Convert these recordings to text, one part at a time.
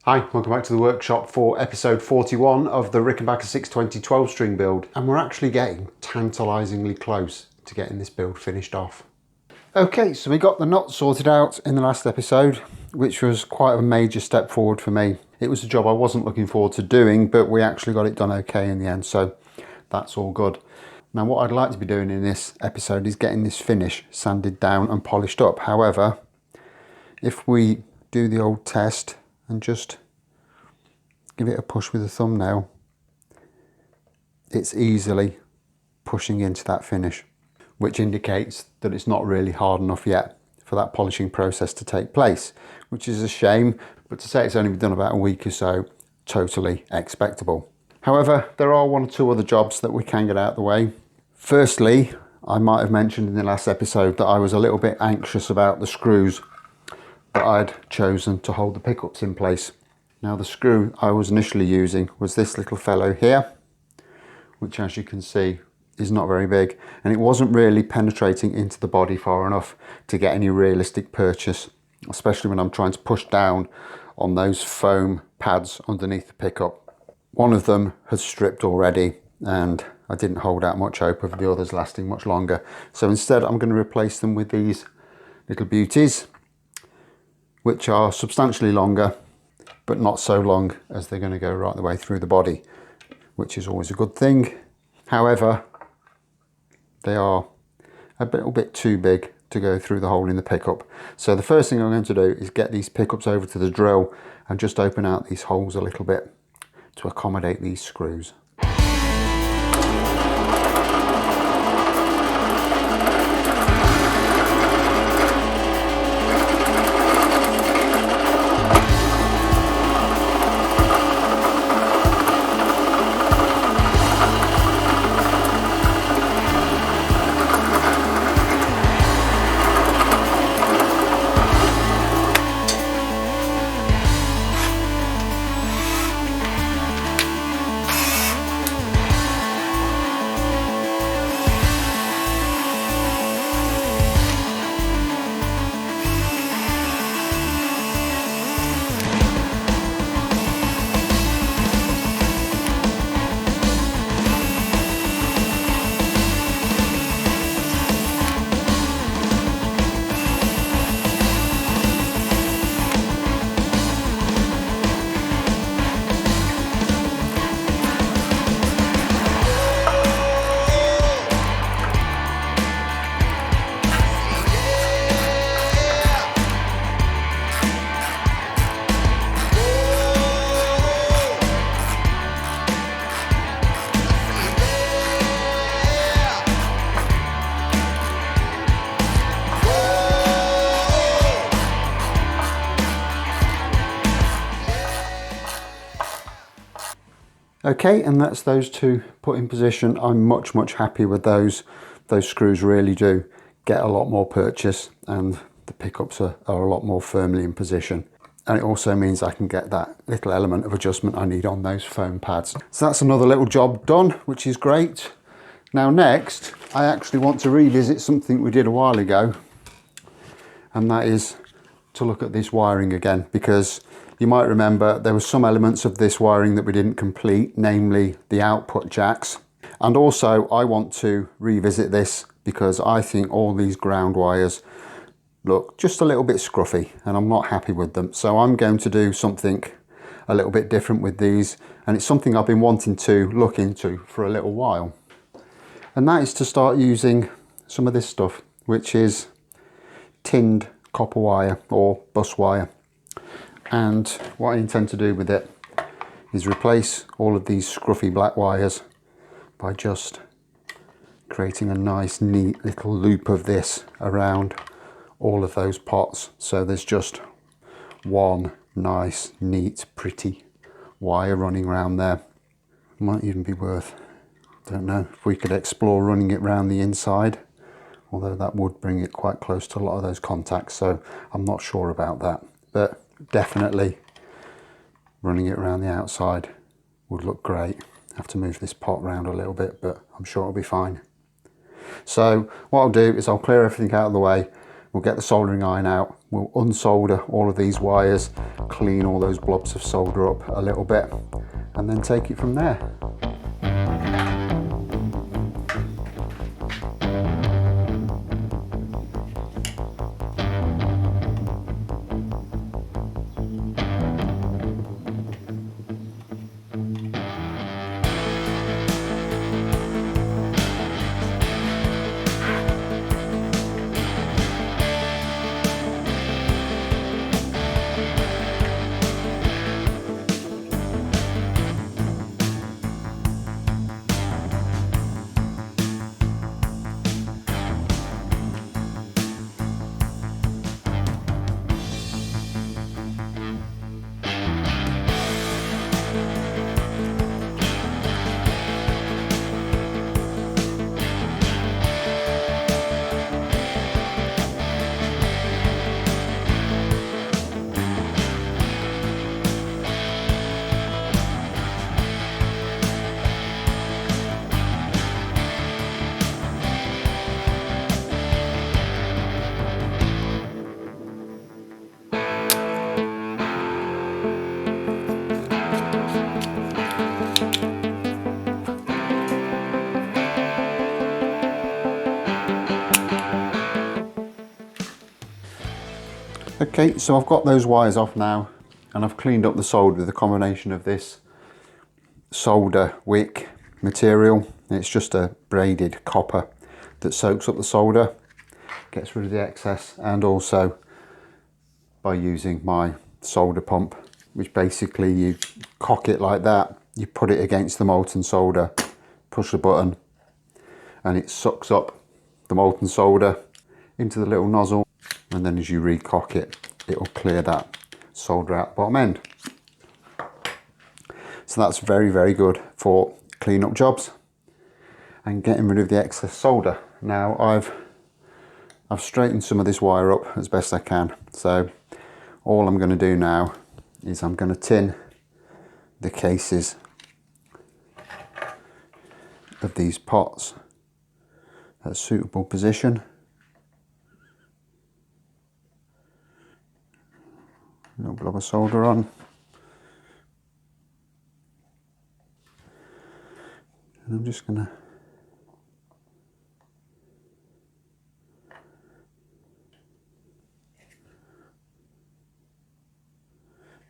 Hi, welcome back to the workshop for episode 41 of the Rickenbacker 620 12-string build, and we're actually getting tantalisingly close to getting this build finished off. Okay, so we got the knot sorted out in the last episode, which was quite a major step forward for me. It was a job I wasn't looking forward to doing, but we actually got it done okay in the end, so that's all good. Now what I'd like to be doing in this episode is getting this finish sanded down and polished up. However, if we do the old test and just give it a push with a thumbnail, it's easily pushing into that finish, which indicates that it's not really hard enough yet for that polishing process to take place, which is a shame, but to say it's only been done about a week or so, totally expectable. However, there are one or two other jobs that we can get out of the way. Firstly, I might have mentioned in the last episode that I was a little bit anxious about the screws that I'd chosen to hold the pickups in place. Now the screw I was initially using was this little fellow here, which as you can see is not very big, and it wasn't really penetrating into the body far enough to get any realistic purchase, especially when I'm trying to push down on those foam pads underneath the pickup. One of them has stripped already and I didn't hold out much hope of the others lasting much longer. So instead I'm going to replace them with these little beauties, which are substantially longer, but not so long as they're going to go right the way through the body, which is always a good thing. However, they are a little bit too big to go through the hole in the pickup. So the first thing I'm going to do is get these pickups over to the drill and just open out these holes a little bit to accommodate these screws. Okay, and that's those two put in position. I'm much happy with those. Those screws really do get a lot more purchase and the pickups are a lot more firmly in position. And it also means I can get that little element of adjustment I need on those foam pads. So that's another little job done, which is great. Now next, I actually want to revisit something we did a while ago, and that is to look at this wiring again, because you might remember there were some elements of this wiring that we didn't complete, namely the output jacks. And also I want to revisit this because I think all these ground wires look just a little bit scruffy and I'm not happy with them. So I'm going to do something a little bit different with these, and it's something I've been wanting to look into for a little while. And that is to start using some of this stuff, which is tinned copper wire or bus wire. And what I intend to do with it is replace all of these scruffy black wires by just creating a nice neat little loop of this around all of those pots. So there's just one nice, neat, pretty wire running around there. Might even be worth, don't know, if we could explore running it around the inside, although that would bring it quite close to a lot of those contacts, so I'm not sure about that. But definitely running it around the outside would look great. Have to move this pot around a little bit, but I'm sure it'll be fine. So what I'll do is I'll clear everything out of the way, We'll get the soldering iron out, we'll unsolder all of these wires, clean all those blobs of solder up a little bit, and then take it from there. Okay, so I've got those wires off now, and I've cleaned up the solder with a combination of this solder wick material. It's just a braided copper that soaks up the solder, gets rid of the excess, and also by using my solder pump, which basically you cock it like that, you put it against the molten solder, push the button, and it sucks up the molten solder into the little nozzle, and then as you recock it, it'll clear that solder out the bottom end. So that's very, very good for cleanup jobs and getting rid of the excess solder. Now I've straightened some of this wire up as best I can. So all I'm going to do now is I'm going to tin the cases of these pots at a suitable position. A little blob of solder on. And I'm just going to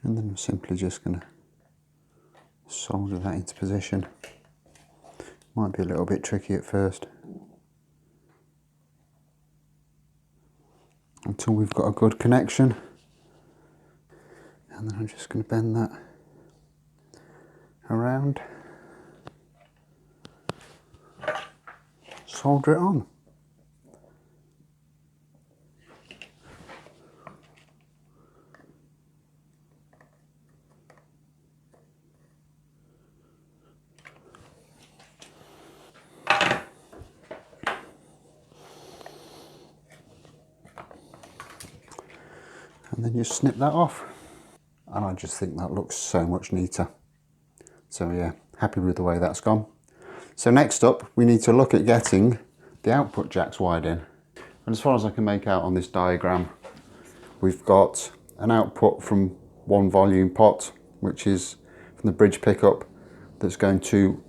and then I'm simply just going to solder that into position. Might be a little bit tricky at first, until we've got a good connection. And then I'm just going to bend that around, solder it on. And then just snip that off. And I just think that looks so much neater. So yeah, happy with the way that's gone. So next up, we need to look at getting the output jacks wired in. And as far as I can make out on this diagram, we've got an output from one volume pot, which is from the bridge pickup, that's going to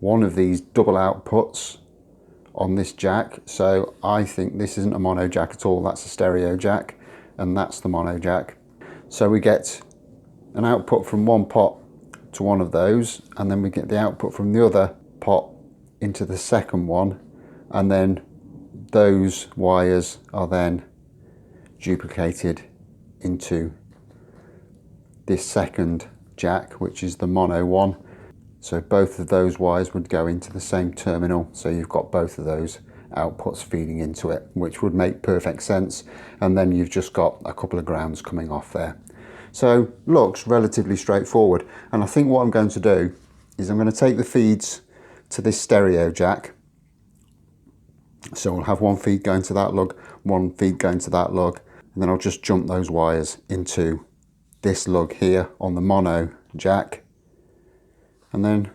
one of these double outputs on this jack. So I think this isn't a mono jack at all, that's a stereo jack, and that's the mono jack. So we get an output from one pot to one of those, and then we get the output from the other pot into the second one, and then those wires are then duplicated into this second jack, which is the mono one. So both of those wires would go into the same terminal, so you've got both of those outputs feeding into it, which would make perfect sense. And then you've just got a couple of grounds coming off there. So looks relatively straightforward. And I think what I'm going to do is I'm going to take the feeds to this stereo jack. So we'll have one feed going to that lug, one feed going to that lug, and then I'll just jump those wires into this lug here on the mono jack, and then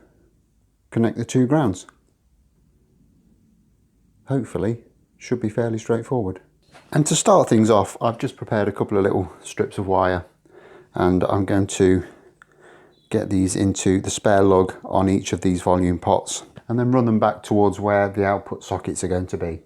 connect the two grounds. Hopefully, should be fairly straightforward. And to start things off, I've just prepared a couple of little strips of wire, and I'm going to get these into the spare lug on each of these volume pots and then run them back towards where the output sockets are going to be.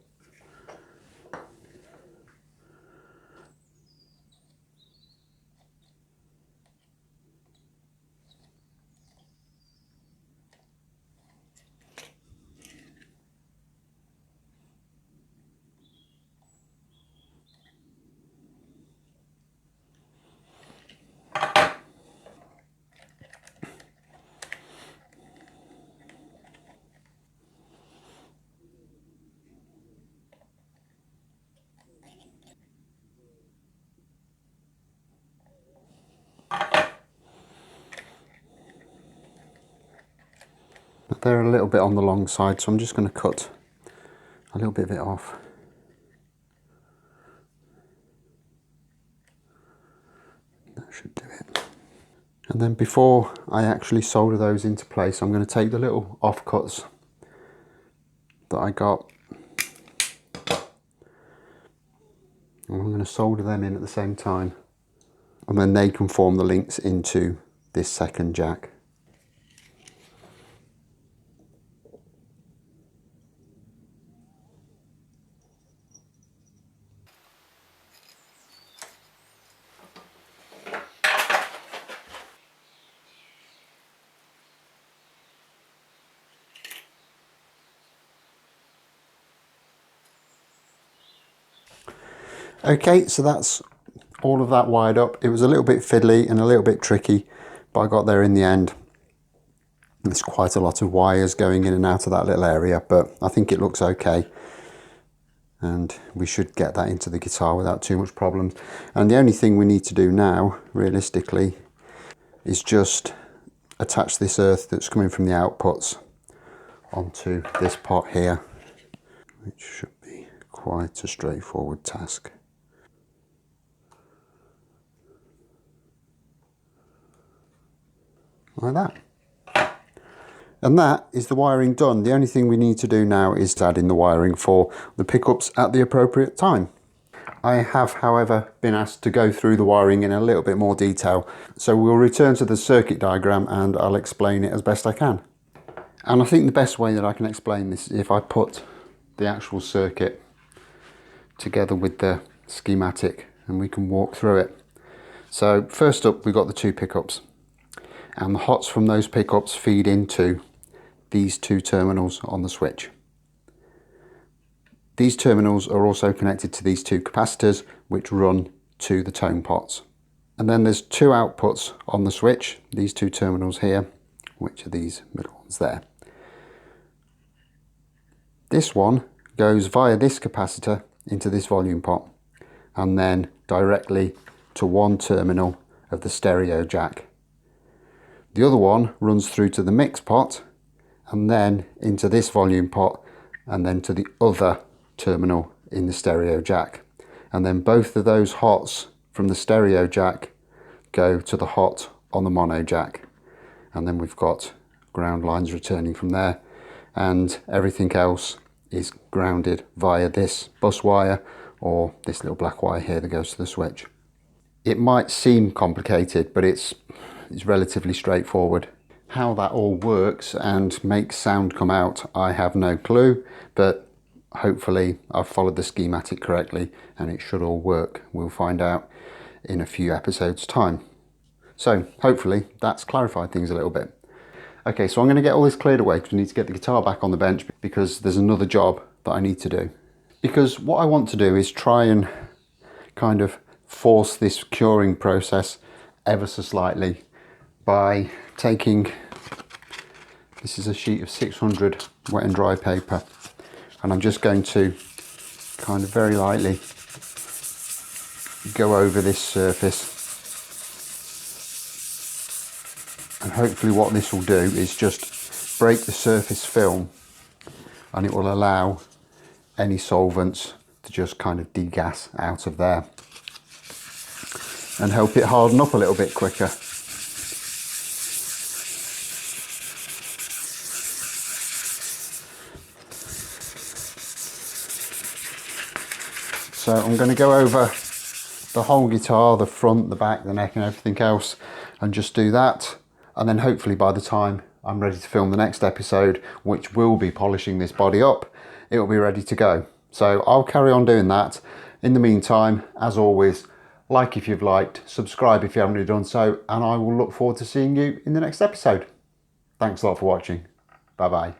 They're a little bit on the long side, so I'm just going to cut a little bit of it off. That should do it. And then before I actually solder those into place, I'm going to take the little offcuts that I got, and I'm going to solder them in at the same time, and then they can form the links into this second jack. Okay, so that's all of that wired up. It was a little bit fiddly and a little bit tricky, but I got there in the end. There's quite a lot of wires going in and out of that little area, but I think it looks okay. And we should get that into the guitar without too much problems. And the only thing we need to do now, realistically, is just attach this earth that's coming from the outputs onto this pot here, which should be quite a straightforward task. Like that. And that is the wiring done. The only thing we need to do now is to add in the wiring for the pickups at the appropriate time. I have, however, been asked to go through the wiring in a little bit more detail, so we'll return to the circuit diagram and I'll explain it as best I can. And I think the best way that I can explain this is if I put the actual circuit together with the schematic and we can walk through it. So first up, we've got the two pickups, and the hots from those pickups feed into these two terminals on the switch. These terminals are also connected to these two capacitors which run to the tone pots. And then there's two outputs on the switch, these two terminals here, which are these middle ones there. This one goes via this capacitor into this volume pot and then directly to one terminal of the stereo jack. The other one runs through to the mix pot and then into this volume pot and then to the other terminal in the stereo jack. And then both of those hots from the stereo jack go to the hot on the mono jack. And then we've got ground lines returning from there, and everything else is grounded via this bus wire or this little black wire here that goes to the switch. It might seem complicated, but it's relatively straightforward. How that all works and makes sound come out, I have no clue, but hopefully I've followed the schematic correctly and it should all work. We'll find out in a few episodes time. So hopefully that's clarified things a little bit. Okay, so I'm going to get all this cleared away because we need to get the guitar back on the bench because there's another job that I need to do. Because what I want to do is try and kind of force this curing process ever so slightly by taking, this is a sheet of 600 wet and dry paper, and I'm just going to kind of very lightly go over this surface, and hopefully what this will do is just break the surface film, and it will allow any solvents to just kind of degas out of there and help it harden up a little bit quicker. So So I'm going to go over the whole guitar, the front, the back, the neck and everything else, and just do that. And then hopefully by the time I'm ready to film the next episode, which will be polishing this body up, it will be ready to go. So I'll carry on doing that. In the meantime, as always, like if you've liked, subscribe if you haven't already done so, and I will look forward to seeing you in the next episode. Thanks a lot for watching. Bye bye.